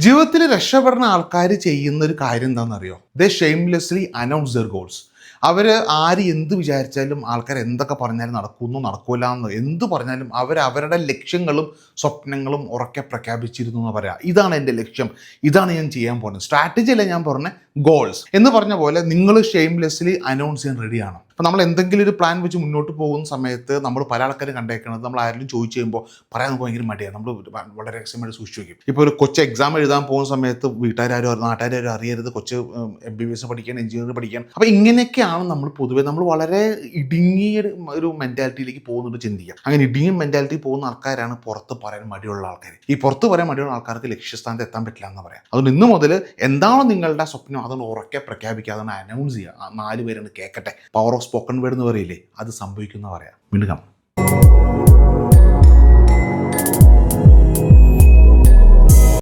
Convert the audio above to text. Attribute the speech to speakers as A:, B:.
A: ജീവിതത്തിൽ രക്ഷപ്പെടുന്ന ആൾക്കാർ ചെയ്യുന്ന ഒരു കാര്യം എന്താണെന്നറിയോ? ദേ ഷെയിംലെസ്ലി അനൗൺസ് ദെയർ ഗോൾസ്. അവർ ആര് എന്ത് വിചാരിച്ചാലും, ആൾക്കാർ എന്തൊക്കെ പറഞ്ഞാലും നടക്കുന്നു നടക്കൂല എന്ന് എന്ത് പറഞ്ഞാലും അവരുടെ ലക്ഷ്യങ്ങളും സ്വപ്നങ്ങളും ഉറക്കെ പ്രഖ്യാപിച്ചിരുന്നു എന്ന് പറയാം. ഇതാണ് എൻ്റെ ലക്ഷ്യം, ഇതാണ് ഞാൻ ചെയ്യാൻ പോകുന്നത്. സ്ട്രാറ്റജി അല്ല ഞാൻ പറഞ്ഞ ഗോൾസ് എന്ന് പറഞ്ഞ പോലെ നിങ്ങൾ ഷെയിംലെസ്ലി അനൗൺസ് ചെയ്യാൻ റെഡിയാണ്. അപ്പോൾ നമ്മൾ എന്തെങ്കിലും ഒരു പ്ലാൻ വെച്ച് മുന്നോട്ട് പോകുന്ന സമയത്ത് നമ്മൾ പല ആൾക്കാരും കണ്ടേക്കുന്നത്, നമ്മൾ ആരെങ്കിലും ചോദിച്ചു കഴിയുമ്പോൾ പറയാൻ നമുക്ക് ഭയങ്കര മടിയാണ്. നമ്മൾ വളരെ രഹസ്യമായിട്ട് സൂക്ഷിച്ചു വയ്ക്കും. ഇപ്പോൾ ഒരു കൊച്ചു എക്സാം എഴുതാൻ പോകുന്ന സമയത്ത് വീട്ടുകാരും നാട്ടുകാരും അറിയരുത്, കൊച്ച് MBBS പഠിക്കാൻ, എഞ്ചിനീയറിംഗ് പഠിക്കാൻ. അപ്പോൾ ഇങ്ങനെയൊക്കെയാണ് നമ്മൾ വളരെ ഇടുങ്ങിയ ഒരു മെൻറ്റാലിറ്റിയിലേക്ക് പോകുന്നത് ചിന്തിക്കുക. അങ്ങനെ ഇടുങ്ങിയ മെൻറ്റാലിറ്റി പോകുന്ന ആൾക്കാരാണ് പുറത്ത് പറയാൻ മടിയുള്ള ആൾക്കാർ. ഈ പുറത്ത് പറയാൻ മടിയുള്ള ആൾക്കാർക്ക് ലക്ഷ്യസ്ഥാനത്ത് എത്താൻ പറ്റില്ല എന്ന് പറയാം. അതുകൊണ്ട് ഇന്ന് മുതൽ എന്താണോ നിങ്ങളുടെ സ്വപ്നം അതൊന്ന് ഉറക്കെ പ്രഖ്യാപിക്കുക, അതൊന്ന് അനൗൺസ് ചെയ്യുക. 4 പേരൊന്ന് കേൾക്കട്ടെ. പവർ ഓഫ് സ്പോക്കൺ വേർഡ് എന്ന് പറയില്ലേ, അത് സംഭവിക്കുന്ന പറയാം. വീണ്ടും കാണാം.